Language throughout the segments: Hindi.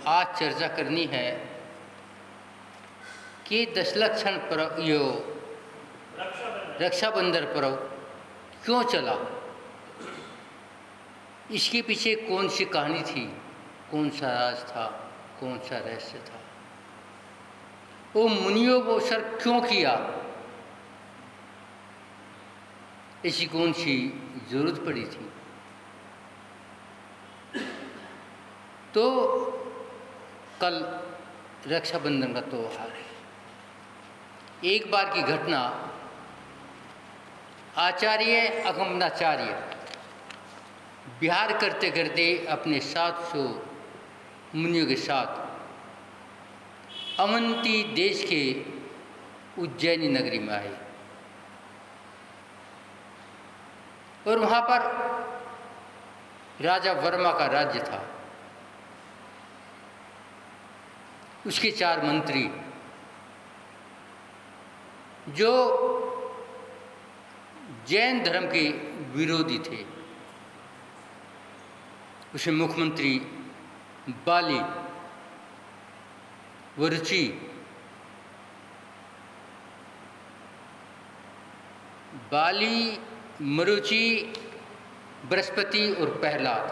आज चर्चा करनी है कि दशलक्षण पर्व यो रक्षाबंधन पर्व क्यों चला, इसके पीछे कौन सी कहानी थी, कौन सा राज था, कौन सा रहस्य था, वो मुनियों को अवसर क्यों किया, ऐसी कौन सी जरूरत पड़ी थी। तो कल रक्षाबंधन का त्योहार है। एक बार की घटना, आचार्य अगमनाचार्य विहार करते करते अपने 700 मुनियों के साथ अवंती देश के उज्जैनी नगरी में आए और वहाँ पर राजा वर्मा का राज्य था। उसके 4 मंत्री जो जैन धर्म के विरोधी थे, उसमें मुख्यमंत्री बाली, वरुचि, मरुचि, बृहस्पति और प्रहलाद,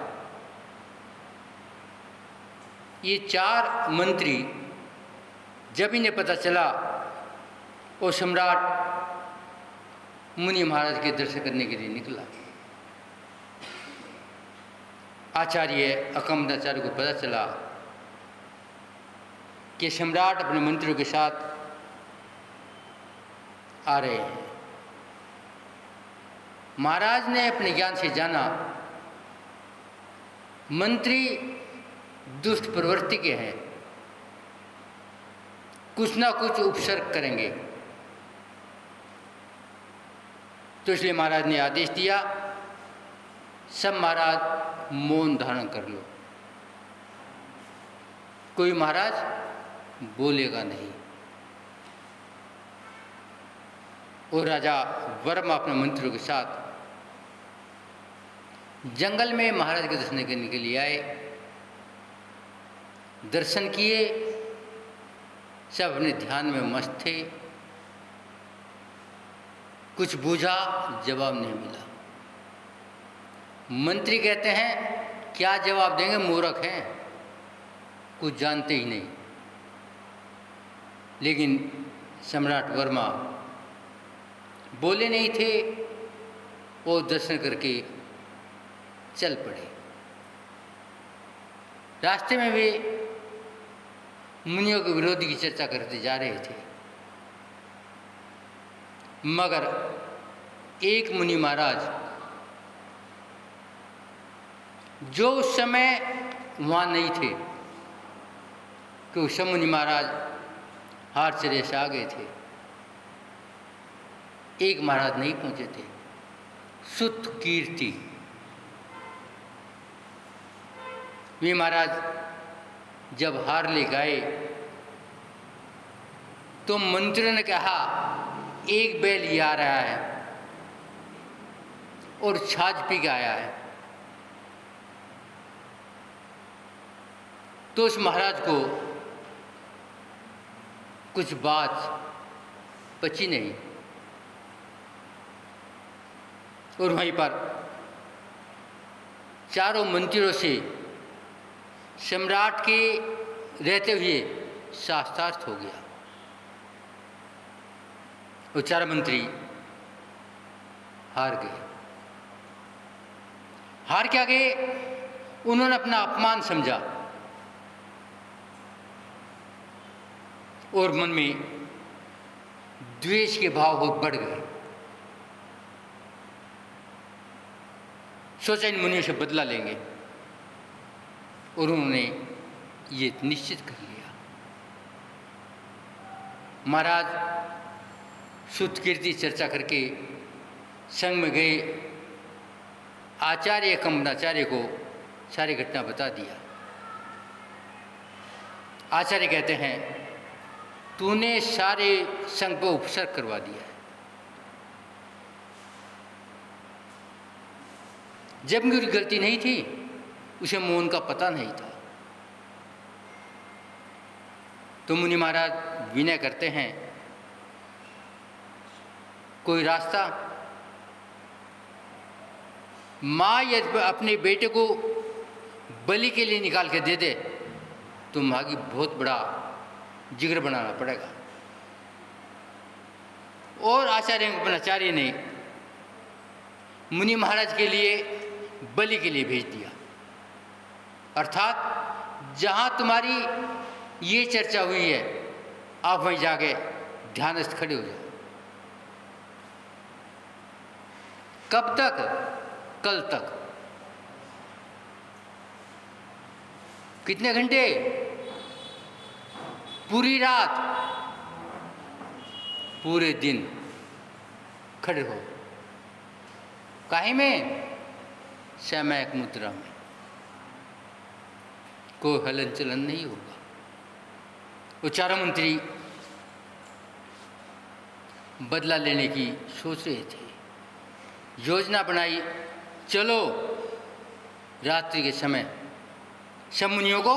ये 4 मंत्री जब इन्हें पता चला वो सम्राट मुनि महाराज के दर्शन करने के लिए निकला। आचार्य अकमनाचार्य को पता चला कि सम्राट अपने मंत्रियों के साथ आ रहे हैं। महाराज ने अपने ज्ञान से जाना मंत्री दुष्ट प्रवृत्ति के हैं, कुछ ना कुछ उपसर्ग करेंगे, तो इसलिए महाराज ने आदेश दिया, सब महाराज मौन धारण कर लो, कोई महाराज बोलेगा नहीं। और राजा वर्मा अपने मंत्रियों के साथ जंगल में महाराज के दर्शन करने के लिए आए। दर्शन किए, सब अपने ध्यान में मस्त थे। कुछ बूझा, जवाब नहीं मिला। मंत्री कहते हैं क्या जवाब देंगे, मूर्ख हैं, कुछ जानते ही नहीं। लेकिन सम्राट वर्मा बोले नहीं थे, वो दर्शन करके चल पड़े। रास्ते में वे मुनियों के विरोधी की चर्चा करते जा रहे थे, मगर एक मुनि महाराज जो उस समय वहाँ नहीं थे, कि उस समय मुनि महाराज हार चले से आ गए थे, एक महाराज नहीं पहुँचे थे, सुत कीर्ति। वे महाराज जब हार ले गए तो मंत्रियों ने कहा एक बैल ये आ रहा है और छाछ पी के आया है। तो उस महाराज को कुछ बात पची नहीं और वहीं पर चारों मंत्रियों से सम्राट के रहते हुए शास्त्रार्थ हो गया। वो 4 मंत्री हार गए। हार क्या गए, उन्होंने अपना अपमान समझा और मन में द्वेष के भाव बहुत बढ़ गए। सोचा इन मुनियों से बदला लेंगे और उन्होंने ये निश्चित कर लिया। महाराज सुत कीर्ति चर्चा करके संग में गए, आचार्य अकमनाचार्य को सारी घटना बता दिया। आचार्य कहते हैं तूने सारे संघ को उपसर्ग करवा दिया है, जब मेरी गलती नहीं थी, उसे मौन का पता नहीं था। तो मुनि महाराज विनय करते हैं, कोई रास्ता? माँ यदि अपने बेटे को बलि के लिए निकाल के दे दे तो माँ की बहुत बड़ा जिगर बनाना पड़ेगा। और आचार्य ने मुनि महाराज के लिए बलि के लिए भेज दिया, अर्थात जहाँ तुम्हारी ये चर्चा हुई है आप वहीं जाके ध्यानस्थ खड़े हो जाओ। कब तक? कल तक। कितने घंटे? पूरी रात, पूरे दिन खड़े हो। काहे में? समयक मुद्रा में। कोई हलन चलन नहीं होगा। वो चारों मंत्री बदला लेने की सोच रहे थे, योजना बनाई, चलो रात्रि के समय सब मुनियों को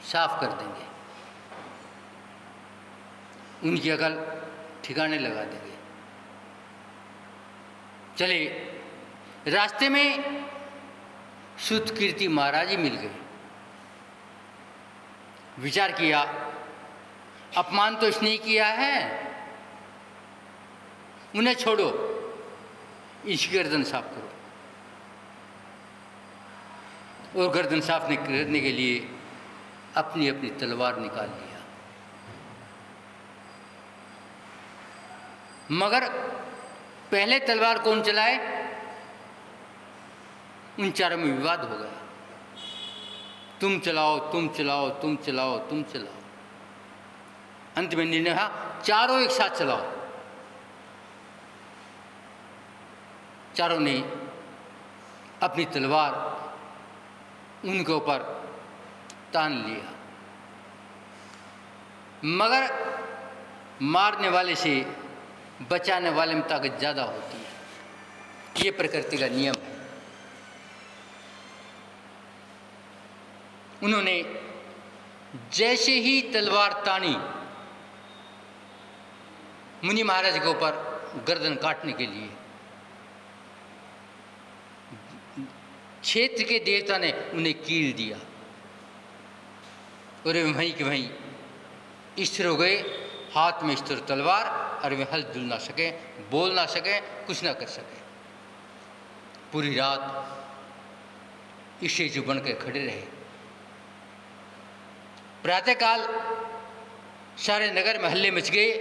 साफ कर देंगे, उनकी अकल ठिकाने लगा देंगे। चले, रास्ते में सुतकीर्ति महाराज ही मिल गए। विचार किया, अपमान तो इसने किया है, उन्हें छोड़ो, इसकी गर्दन साफ करो। और गर्दन साफ करने के लिए अपनी अपनी तलवार निकाल लिया। मगर पहले तलवार कौन चलाए, उन चारों में विवाद हो गया। तुम चलाओ, तुम चलाओ, तुम चलाओ, तुम चलाओ। अंत में निर्णय हुआ, चारों एक साथ चलाओ। चारों ने अपनी तलवार उनके ऊपर तान लिया, मगर मारने वाले से बचाने वाले में ताकत ज़्यादा होती है। ये प्रकृति का नियम है। उन्होंने जैसे ही तलवार तानी मुनि महाराज के ऊपर गर्दन काटने के लिए, क्षेत्र के देवता ने उन्हें कील दिया और वे वहीं के वहीं स्थिर हो गए। हाथ में स्थिर तलवार, और वे हल जुल ना सके, बोल ना सके, कुछ ना कर सके। पूरी रात स्टेचू बन कर खड़े रहे। प्रातःकाल सारे नगर में हल्ले मच गए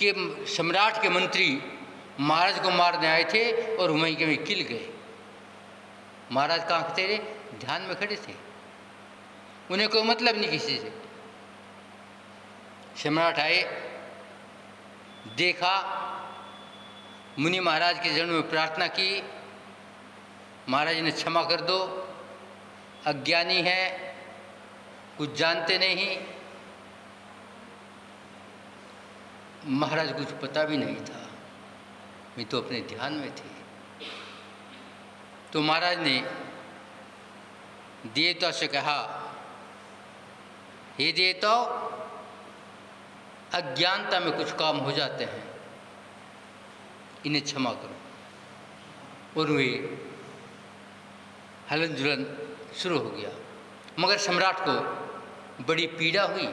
कि सम्राट के मंत्री महाराज को मारने आए थे और वहीं के वहीं किल गए। महाराज कहाँ थे? ध्यान में खड़े थे, उन्हें कोई मतलब नहीं किसी से। सम्राट आए, देखा, मुनि महाराज के चरणों में प्रार्थना की, महाराज ने क्षमा कर दो, अज्ञानी है, कुछ जानते नहीं। महाराज कुछ पता भी नहीं था, मैं तो अपने ध्यान में थे। तो महाराज ने देवता से कहा, हे देवताओ, अज्ञानता में कुछ काम हो जाते हैं, इन्हें क्षमा करो। और वे हलन जुलन शुरू हो गया। मगर सम्राट को बड़ी पीड़ा हुई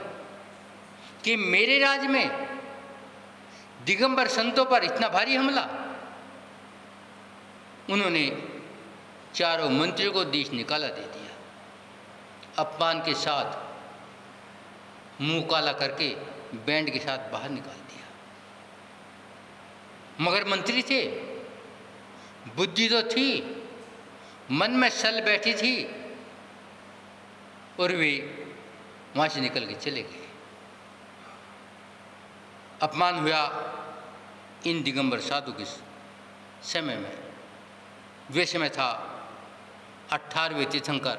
कि मेरे राज्य में दिगंबर संतों पर इतना भारी हमला। उन्होंने चारों मंत्रियों को देश निकाला दे दिया, अपमान के साथ मुंह काला करके बैंड के साथ बाहर निकाल दिया। मगर मंत्री थे, बुद्धि तो थी, मन में सल बैठी थी, और वे वहाँ से निकल के चले गए। अपमान हुआ इन दिगंबर साधु के समय में। वे समय था 18वें तीर्थंकर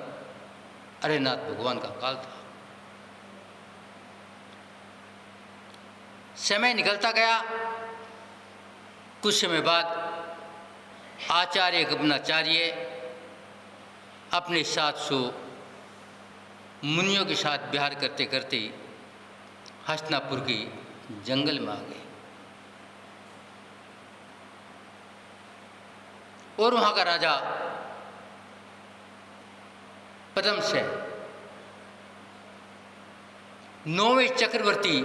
अरेनाथ भगवान का काल था। समय निकलता गया। कुछ समय बाद आचार्य गमनाचार्य अपने 700 मुनियों के साथ विहार करते करते हस्तिनापुर के जंगल में आ गए और वहाँ का राजा पद्मसेन 9वें चक्रवर्ती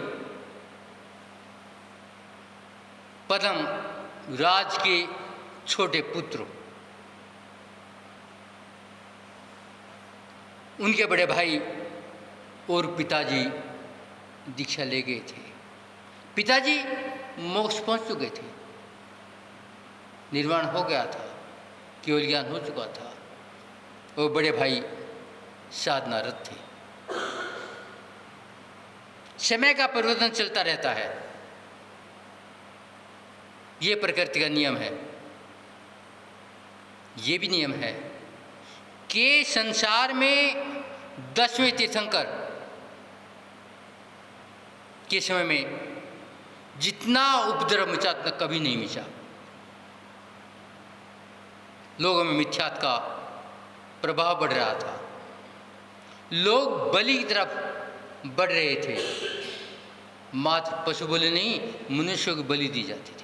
पद्म राज के छोटे पुत्र, उनके बड़े भाई और पिताजी दीक्षा ले गए थे। पिताजी मोक्ष पहुंच चुके थे, निर्वाण हो गया था, केवल ज्ञान हो चुका था, और बड़े भाई साधनारत थे। समय का परिवर्तन चलता रहता है, ये प्रकृति का नियम है। ये भी नियम है कि संसार में 10वें तीर्थंकर के समय में जितना उपद्रव मचा उतना कभी नहीं मचा। लोगों में मिथ्यात्व का प्रभाव बढ़ रहा था, लोग बलि की तरफ बढ़ रहे थे। मात्र पशु बलि नहीं, मनुष्यों की बलि दी जाती थी।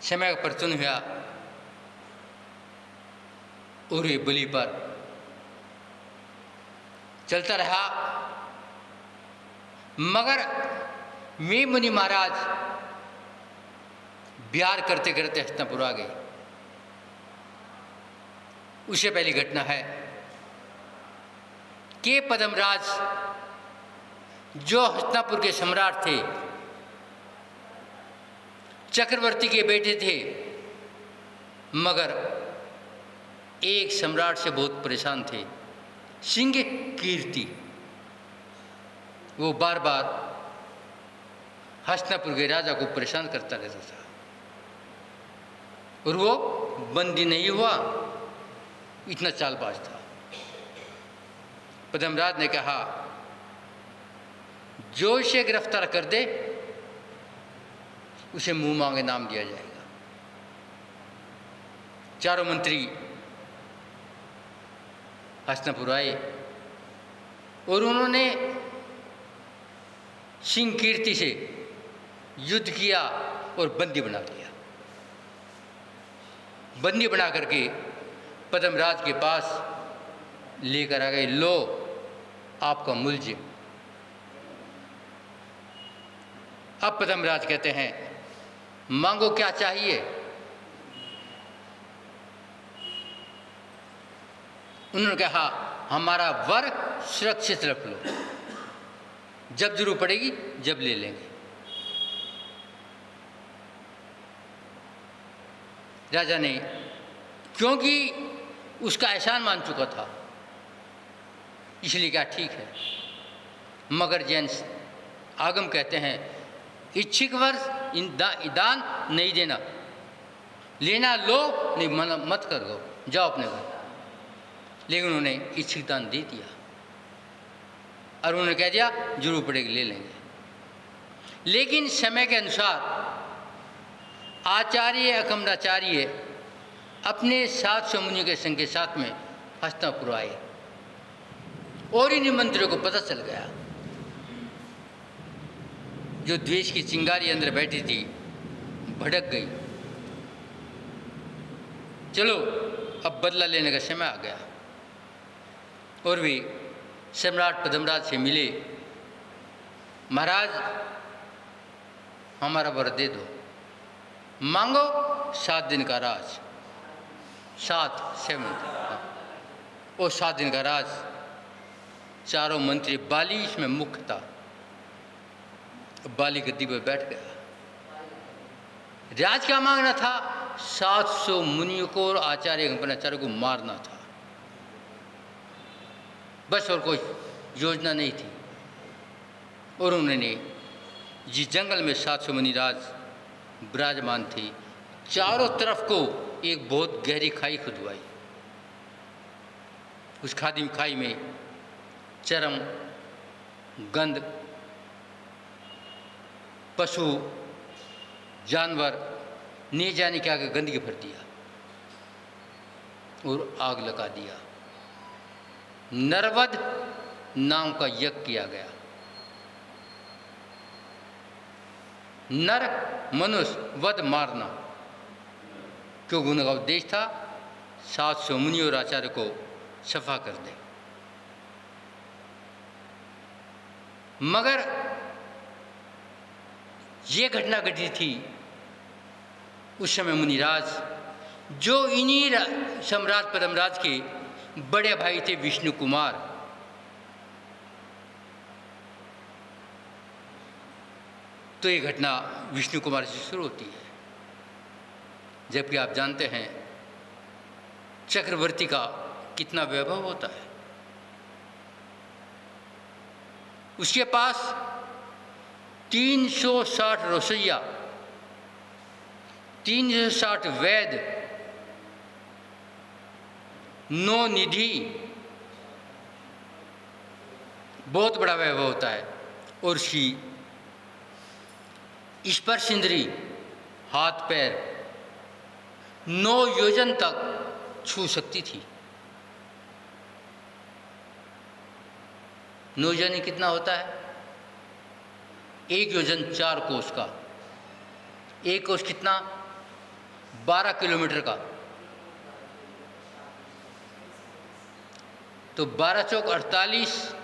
समय का परिवर्तन हुआ और ये बलि पर चलता रहा। मगर वे मुनि महाराज विहार करते करते हस्तिनापुर आ गए। उससे पहली घटना है कि पद्मराज जो हस्तिनापुर के सम्राट थे, चक्रवर्ती के बेटे थे, मगर एक सम्राट से बहुत परेशान थे, सिंह कीर्ति। वो बार बार हस्तिनापुर के राजा को परेशान करता रहता था और वो बंदी नहीं हुआ, इतना चालबाज था। पद्मराज ने कहा, जो इसे गिरफ्तार कर दे उसे मुंह मांगे नाम दिया जाएगा। चारों मंत्री हस्तिनापुर आए और उन्होंने सिंह कीर्ति से युद्ध किया और बंदी बना दिया। बंदी बना करके पद्मराज के पास लेकर आ गए, लो आपका मुलजिम। अब पद्मराज कहते हैं, मांगो क्या चाहिए। उन्होंने कहा, हमारा वर सुरक्षित रख लो, जब जरूरत पड़ेगी जब ले लेंगे। राजा ने, क्योंकि उसका एहसान मान चुका था, इसलिए क्या ठीक है। मगर जैन आगम कहते हैं, इच्छिक वर दान नहीं देना, लेना लो नहीं मत कर दो, जाओ अपने घर। लेकिन उन्होंने इच्छिक दान दे दिया और उन्होंने कह दिया जरूर पड़ेगी ले लेंगे। लेकिन समय के अनुसार आचार्य अकमराचार्य अपने 700 मुनियों के संघ के साथ में हस्तिनापुर आए और इन मंत्रियों को पता चल गया, जो द्वेष की चिंगारी अंदर बैठी थी भड़क गई। चलो अब बदला लेने का समय आ गया। और वे सम्राट पद्मराज से मिले, महाराज हमारा वर दे दो, मांगो 7 दिन का राज, 7 और 7 दिन का राज। चारों मंत्री, बाली इसमें मुख्य था, बाली गद्दी पर बैठ गया। राज क्या मांगना था? 700 मुनियों को और आचार्य गणपनाचार्य को मारना था, बस, और कोई योजना नहीं थी। और उन्होंने जिस जंगल में 700 मुनिराज विराजमान थे, चारों तरफ को एक बहुत गहरी खाई खुदवाई। उस खाई में चरम, गंध, पशु, जानवर नहीं जाने क्या गंदगी भर दिया और आग लगा दिया। नरवध नाम का यज्ञ किया गया। नर मनुष्य वध मारना, क्योंकि उनका उद्देश्य था 700 मुनि और आचार्य को सफा कर दे। मगर ये घटना घटी थी उस समय मुनिराज, जो इन्हीं सम्राट परमराज के बड़े भाई थे विष्णु कुमार। तो ये घटना विष्णु कुमार से शुरू होती है, जबकि आप जानते हैं चक्रवर्ती का कितना वैभव होता है। उसके पास 360 रसोइया, 360 वैद्य, 9 निधि, बहुत बड़ा वैभव होता है। और उसकी स्पर्श इंद्री, हाथ पैर 9 योजन तक छू सकती थी। 9 योजन कितना होता है? 1 योजन 4 कोस का। 1 कोस कितना? 12 किलोमीटर का। तो 12 चौक 48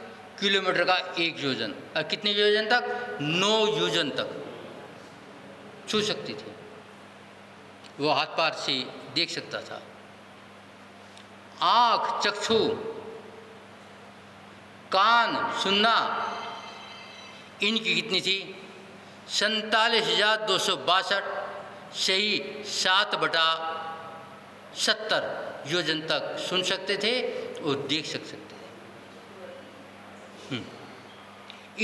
किलोमीटर का 1 योजन। और कितने योजन तक? 9 योजन तक छू सकती थी। वो हाथ पार से देख सकता था। आँख, चक्षु, कान, सुनना, इनकी कितनी थी? 47,262 सही 7/70 योजन तक सुन सकते थे और देख सकते थे।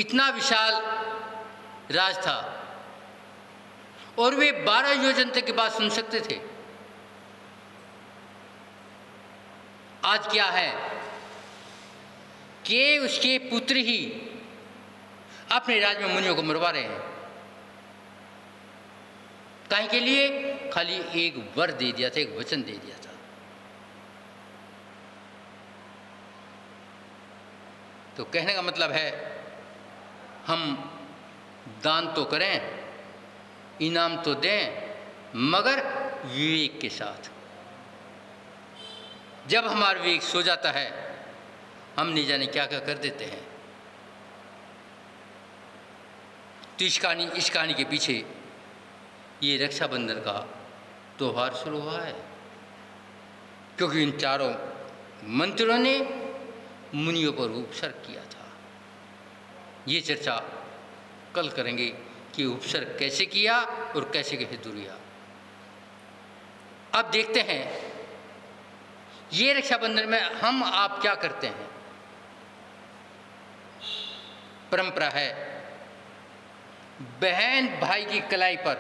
इतना विशाल राज था और वे 12 योजन तक की बात सुन सकते थे। आज क्या है कि उसके पुत्र ही अपने राज्य में मुनियों को मरवा रहे हैं। काहे के लिए? खाली एक वर दे दिया था, एक वचन दे दिया था। तो कहने का मतलब है, हम दान तो करें, इनाम तो दें, मगर विवेक के साथ। जब हमारा विवेक सो जाता है, हम नहीं जाने क्या क्या कर देते हैं। तो इस कहानी के पीछे ये रक्षाबंधन का त्यौहार शुरू हुआ है, क्योंकि इन चारों मंत्रियों ने मुनियों पर उपसर्ग किया था। ये चर्चा कल करेंगे कि उपसर्ग कैसे किया और कैसे कैसे दुरिया। अब देखते हैं ये रक्षाबंधन में हम आप क्या करते हैं। परंपरा है, बहन भाई की कलाई पर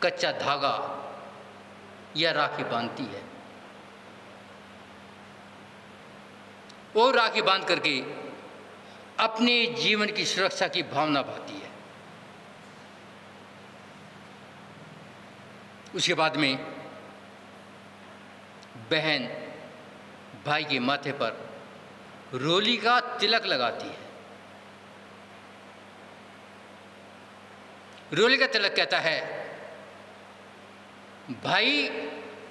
कच्चा धागा या राखी बांधती है और राखी बांध करके अपने जीवन की सुरक्षा की भावना भाती है। उसके बाद में बहन भाई के माथे पर रोली का तिलक लगाती है। रोली का तिलक कहता है, भाई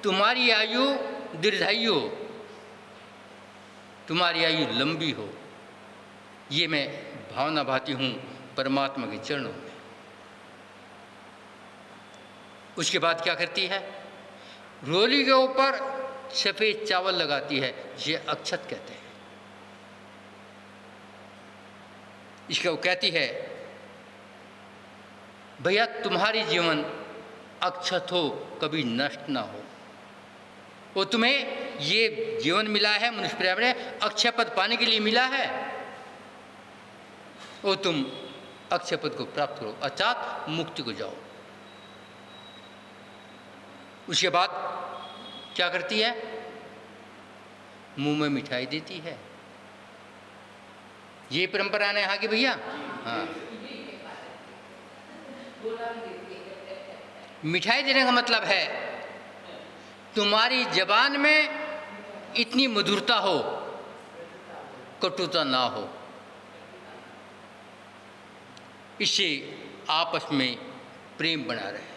तुम्हारी आयु दीर्घायु हो, तुम्हारी आयु लंबी हो, ये मैं भावना भाती हूँ परमात्मा के चरणों में। उसके बाद क्या करती है? रोली के ऊपर सफ़ेद चावल लगाती है, ये अक्षत कहते हैं। इसको कहती है, भैया तुम्हारी जीवन अक्षत हो, कभी नष्ट ना हो। वो तुम्हें ये जीवन मिला है, मनुष्य पर्यावरण है, अक्षय पद पाने के लिए मिला है, और तुम अक्षय पद को प्राप्त करो, अर्थात मुक्ति को जाओ। उसके बाद क्या करती है? मुंह में मिठाई देती है। ये परंपरा है यहाँ की भैया। हाँ, मिठाई देने का मतलब है तुम्हारी जबान में इतनी मधुरता हो, कटुता ना हो। इससे आपस में प्रेम बना रहे,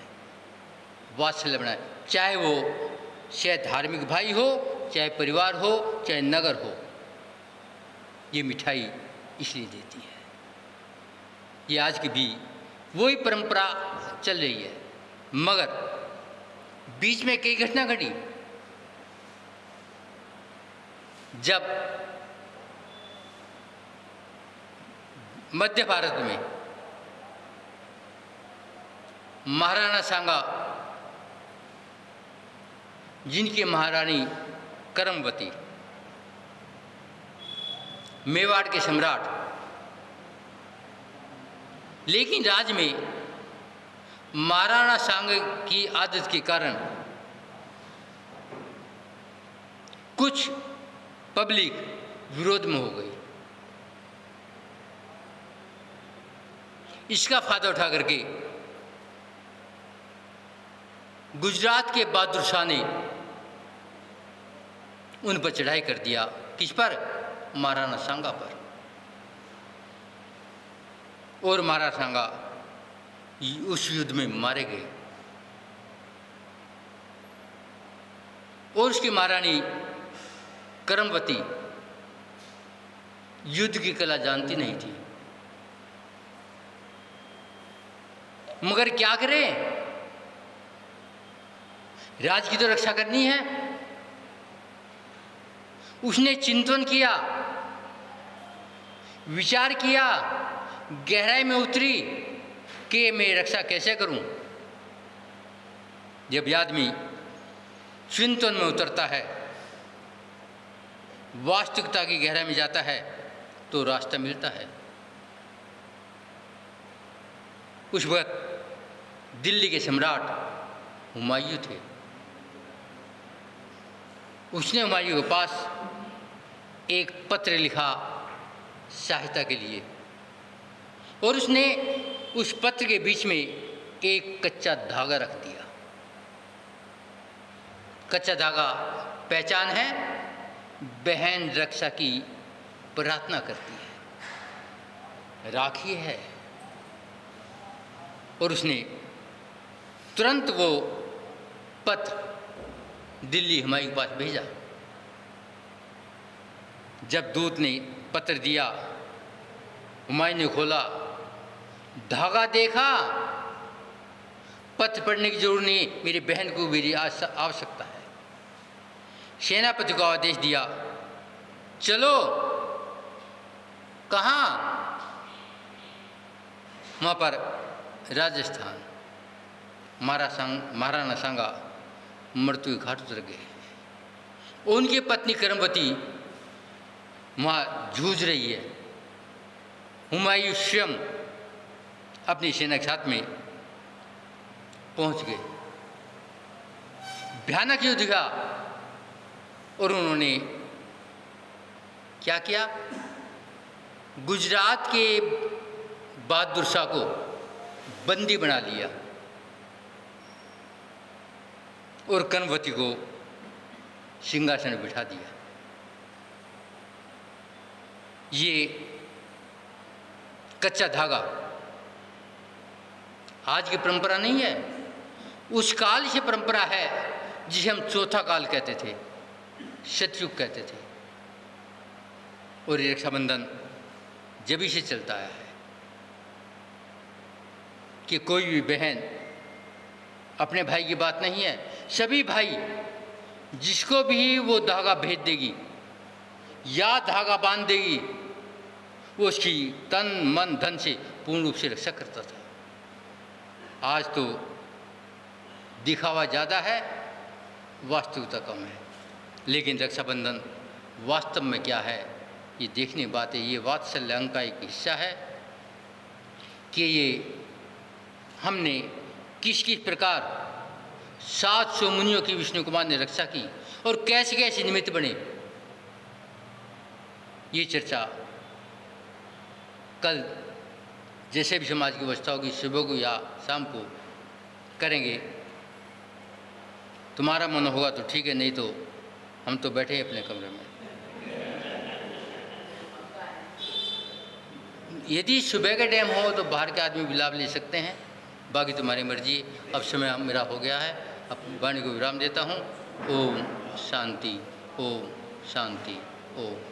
वात्सल्य बना रहे, चाहे वो चाहे धार्मिक भाई हो, चाहे परिवार हो, चाहे नगर हो। ये मिठाई इसलिए देती है। ये आज की भी वही परंपरा चल रही है, मगर बीच में कई घटना घटी। जब मध्य भारत में महाराणा सांगा, जिनकी महारानी करमवती, मेवाड़ के सम्राट, लेकिन राज्य में महाराणा सांगा की आदत के कारण कुछ पब्लिक विरोध में हो गई। इसका फायदा उठा करके गुजरात के बहादुर शाह ने उन पर चढ़ाई कर दिया। किस पर? महाराणा सांगा पर। और महाराणा सांगा उस युद्ध में मारे गए। और उसकी महारानी करमवती युद्ध की कला जानती नहीं थी, मगर क्या करें, राज की तो रक्षा करनी है। उसने चिंतन किया, विचार किया, गहराई में उतरी कि मैं रक्षा कैसे करूं। जब आदमी चिंतन में उतरता है, वास्तविकता की गहराई में जाता है, तो रास्ता मिलता है। उस वक्त दिल्ली के सम्राट हुमायूं थे। उसने हुमायूं के पास एक पत्र लिखा सहायता के लिए, और उसने उस पत्र के बीच में एक कच्चा धागा रख दिया। कच्चा धागा पहचान है, बहन रक्षा की प्रार्थना करती है, राखी है। और उसने तुरंत वो पत्र दिल्ली हुमायूं के पास भेजा। जब दूत ने पत्र दिया, हुमायूं ने खोला, धागा देखा, पत्र पढ़ने की जरूरत नहीं, मेरी बहन को मेरी आवश्यकता है। सेनापति को आदेश दिया, चलो। कहाँ? वहाँ पर राजस्थान। महाराणा सांगा मृत्यु के घाट उतर गए। उनकी पत्नी करमवती वहाँ जूझ रही है। हुमायूं स्वयं अपनी सेना के साथ में पहुँच गए। भयानक युद्ध हुआ। और उन्होंने क्या किया? गुजरात के बहादुर शाह को बंदी बना लिया और करमवती को सिंहासन में बिठा दिया। ये कच्चा धागा आज की परंपरा नहीं है, उस काल से परंपरा है जिसे हम चौथा काल कहते थे, सतयुग कहते थे। और ये रक्षाबंधन जब से चलता आया है कि कोई भी बहन अपने भाई की बात नहीं है, सभी भाई जिसको भी वो धागा भेज देगी या धागा बांध देगी, वो उसकी तन मन धन से पूर्ण रूप से रक्षा करता था। आज तो दिखावा ज़्यादा है, वास्तविकता कम है। लेकिन रक्षाबंधन वास्तव में क्या है, ये देखने की बात है। ये वात्सल्य अंग का एक हिस्सा है कि ये हमने किस किस प्रकार 700 मुनियों की विष्णु कुमार ने रक्षा की और कैसे कैसे निमित्त बने, ये चर्चा कल जैसे भी समाज की अवस्था होगी, सुबह को या शाम को करेंगे। तुम्हारा मन होगा तो ठीक है, नहीं तो हम तो बैठे हैं अपने कमरे में। यदि सुबह का टाइम हो तो बाहर के आदमी भी लाभ ले सकते हैं, बाकी तुम्हारी मर्जी। अब समय मेरा हो गया है, अब वाणी को विराम देता हूँ। ओम शांति, ओम शांति, ओम।